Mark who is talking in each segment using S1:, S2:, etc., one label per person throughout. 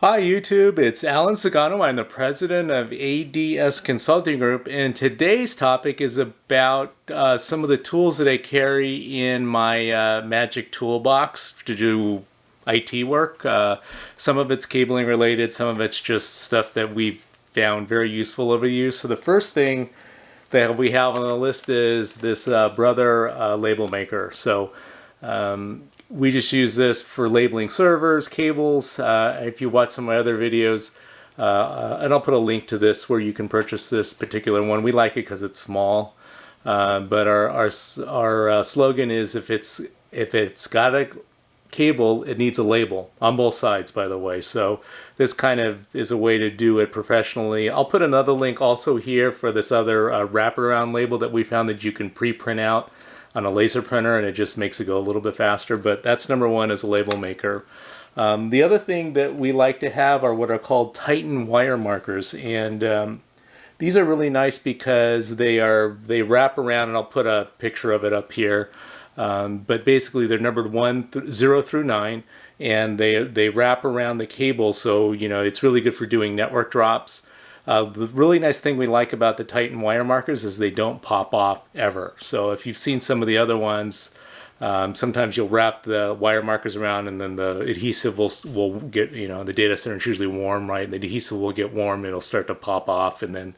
S1: Hi YouTube, it's Alan Sagano. I'm the president of ADS Consulting Group, and today's topic is about some of the tools that I carry in my Magic Toolbox to do IT work. Some of it's cabling related, some of it's just stuff that we've found very useful over the years. So the first thing that we have on the list is this Brother label maker. So we just use this for labeling servers, cables. If you watch some of my other videos, and I'll put a link to this where you can purchase this particular one. We like it because it's small, but our slogan is if it's got a cable, it needs a label on both sides, by the way. So this kind of is a way to do it professionally. I'll put another link also here for this other wraparound label that we found that you can pre-print out on a laser printer, and it just makes it go a little bit faster. But that's number one as a label maker. The other thing that we like to have are what are called Titan wire markers, and these are really nice because they wrap around, and I'll put a picture of it up here. But basically they're numbered 0 through 9, and they wrap around the cable, so it's really good for doing network drops. The really nice thing we like about the Titan wire markers is they don't pop off ever. So if you've seen some of the other ones, sometimes you'll wrap the wire markers around and then the adhesive will get, the data center is usually warm, right? The adhesive will get warm, it'll start to pop off, and then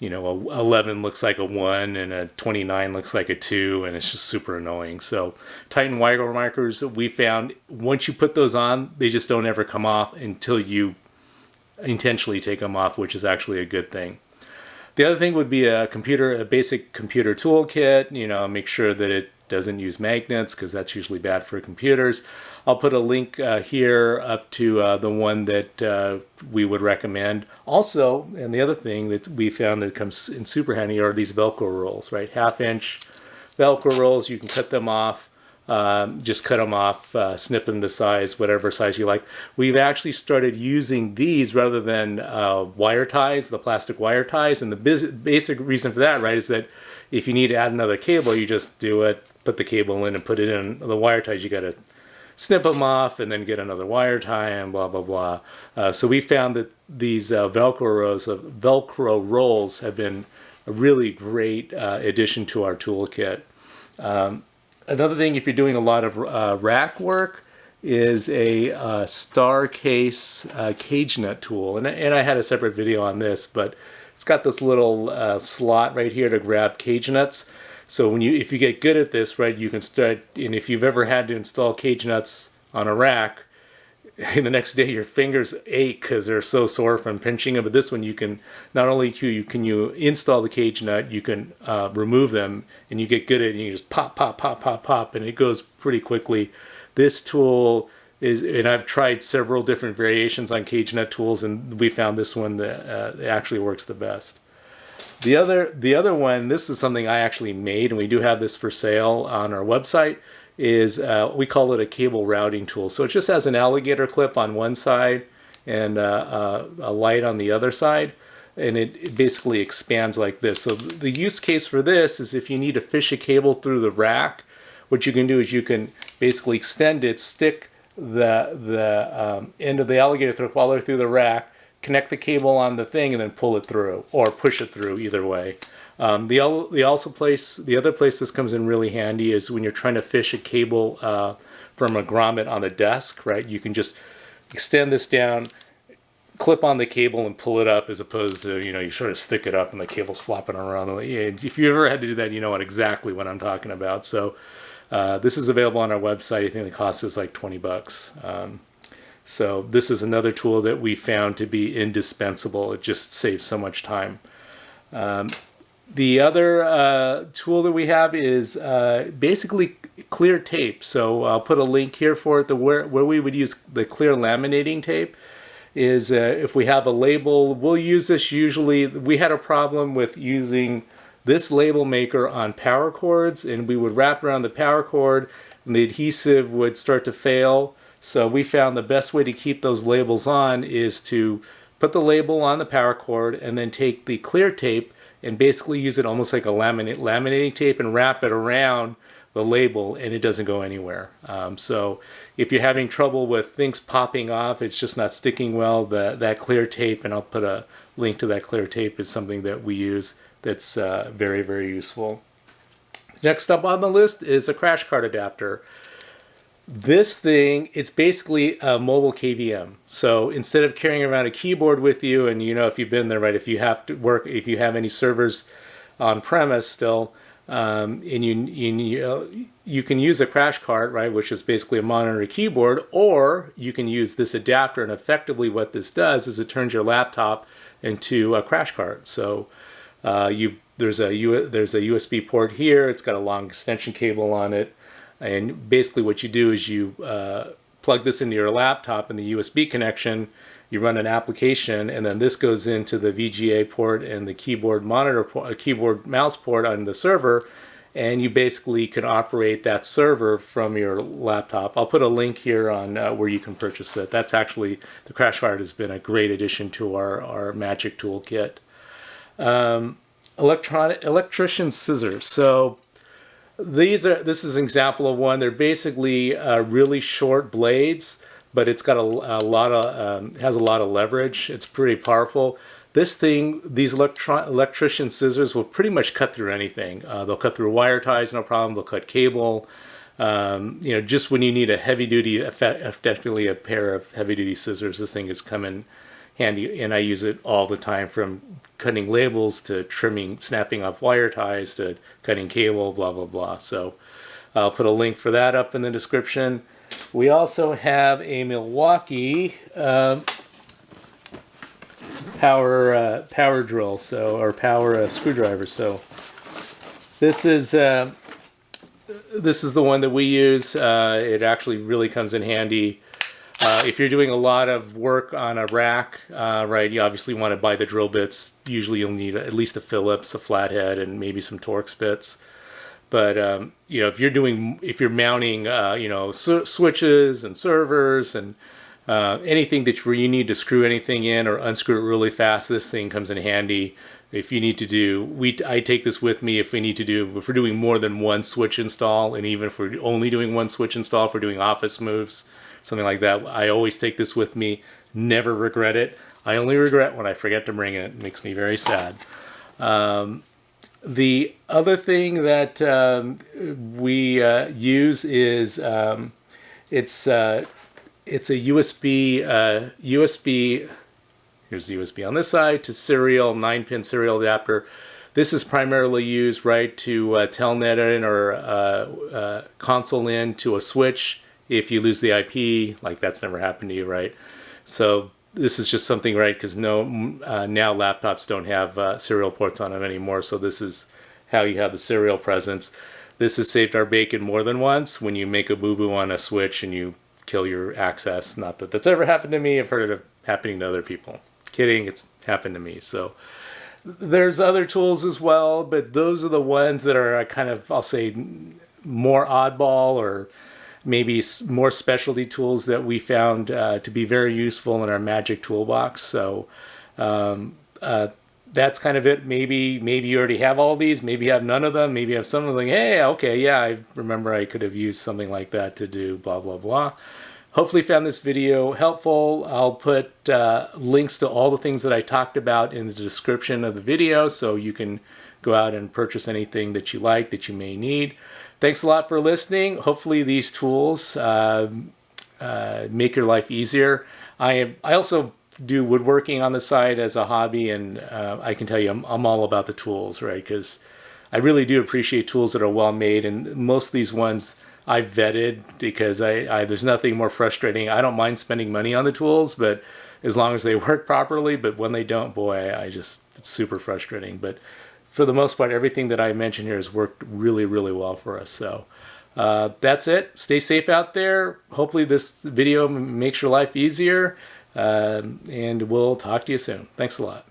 S1: a 11 looks like a 1 and a 29 looks like a 2, and it's just super annoying. So Titan wire markers, we found once you put those on, they just don't ever come off until you intentionally take them off, which is actually a good thing. The other thing would be a basic computer toolkit. Make sure that it doesn't use magnets because that's usually bad for computers. I'll put a link here up to the one that we would recommend. Also, and the other thing that we found that comes in super handy are these Velcro rolls, right? 1/2-inch Velcro rolls. You can cut them off. Just cut them off, snip them to size, whatever size you like. We've actually started using these rather than wire ties, the plastic wire ties. And the basic reason for that, right, is that if you need to add another cable, you just do it, put the cable in and put it in. The wire ties, you got to snip them off and then get another wire tie and blah, blah, blah. So we found that these Velcro rolls have been a really great addition to our toolkit. Another thing, if you're doing a lot of rack work, is a star case cage nut tool. And I had a separate video on this, but it's got this little slot right here to grab cage nuts. So if you get good at this, right, you can start, and if you've ever had to install cage nuts on a rack, and the next day your fingers ache because they're so sore from pinching them. But this one, you can not only can you install the cage nut, you can remove them, and you get good at it, and you just pop, pop, pop, pop, pop, and it goes pretty quickly. This tool is, and I've tried several different variations on cage nut tools, and we found this one that actually works the best. The other one, this is something I actually made, and we do have this for sale on our website, is we call it a cable routing tool. So it just has an alligator clip on one side and a light on the other side, and it basically expands like this. So the use case for this is if you need to fish a cable through the rack, what you can do is you can basically extend it, stick the end of the alligator clip all the way through the rack, connect the cable on the thing, and then pull it through or push it through, either way. The other place this comes in really handy is when you're trying to fish a cable from a grommet on the desk, right? You can just extend this down, clip on the cable, and pull it up, as opposed to, you sort of stick it up and the cable's flopping around. If you ever had to do that, you know exactly what I'm talking about. So this is available on our website. I think the cost is like $20. So this is another tool that we found to be indispensable. It just saves so much time. The other tool that we have is basically clear tape. So I'll put a link here for it. Where we would use the clear laminating tape is if we have a label, we'll use this usually. We had a problem with using this label maker on power cords, and we would wrap around the power cord and the adhesive would start to fail. So we found the best way to keep those labels on is to put the label on the power cord and then take the clear tape and basically use it almost like a laminating tape and wrap it around the label and it doesn't go anywhere. So if you're having trouble with things popping off, it's just not sticking well, that clear tape, and I'll put a link to that clear tape, is something that we use that's very, very useful. Next up on the list is a crash card adapter. This thing, it's basically a mobile KVM. So instead of carrying around a keyboard with you, and you know, if you've been there, right, if you have to work, if you have any servers on premise still, and you can use a crash cart, right, which is basically a monitor keyboard, or you can use this adapter, and effectively what this does is it turns your laptop into a crash cart. So there's a USB port here, it's got a long extension cable on it, and basically what you do is you plug this into your laptop and the USB connection, you run an application, and then this goes into the VGA port and the keyboard monitor port, keyboard mouse port on the server, and you basically can operate that server from your laptop. I'll put a link here on where you can purchase it. That's actually, the crash cart has been a great addition to our Magic Toolkit. Electrician scissors. So this is an example of one. They're basically really short blades, but it's got a lot of has a lot of leverage. It's pretty powerful. This thing, these electrician scissors will pretty much cut through anything. They'll cut through wire ties, no problem. They'll cut cable. You know, just when you need a heavy duty, definitely a pair of heavy duty scissors, this thing is coming handy, and I use it all the time, from cutting labels to trimming, snapping off wire ties to cutting cable, blah, blah, blah. So I'll put a link for that up in the description. We also have a Milwaukee power drill, or power screwdriver. So this is the one that we use. It actually really comes in handy. If you're doing a lot of work on a rack, right, you obviously want to buy the drill bits. Usually you'll need at least a Phillips, a flathead, and maybe some Torx bits. But you know, if you're mounting, you know, switches and servers and anything where you need to screw anything in or unscrew it really fast, this thing comes in handy. If you need to do, I take this with me if we're doing more than one switch install, and even if we're only doing one switch install, if we're doing office moves, something like that, I always take this with me. Never regret it. I only regret when I forget to bring it. It makes me very sad. The other thing that we use is it's a USB. Here's the USB on this side to serial 9-pin serial adapter. This is primarily used, right, to telnet in or console in to a switch. If you lose the IP, like that's never happened to you, right? So this is just something, right, because now laptops don't have serial ports on them anymore, so this is how you have the serial presence. This has saved our bacon more than once when you make a boo-boo on a switch and you kill your access. Not that that's ever happened to me. I've heard it happening to other people. Kidding, it's happened to me. So there's other tools as well, but those are the ones that are kind of, I'll say, more oddball, or maybe more specialty tools that we found to be very useful in our Magic Toolbox. So that's kind of it. Maybe you already have all these, maybe you have none of them, maybe you have some of them, hey, okay, yeah, I remember I could have used something like that to do blah, blah, blah. Hopefully you found this video helpful. I'll put links to all the things that I talked about in the description of the video, so you can go out and purchase anything that you like, that you may need. Thanks a lot for listening. Hopefully these tools make your life easier. I also do woodworking on the side as a hobby, and I can tell you I'm all about the tools, right? Because I really do appreciate tools that are well made, and most of these ones I've vetted, because there's nothing more frustrating. I don't mind spending money on the tools, but as long as they work properly. But when they don't, boy, it's super frustrating. But for the most part, everything that I mentioned here has worked really, really well for us. So that's it. Stay safe out there. Hopefully this video makes your life easier, and we'll talk to you soon. Thanks a lot.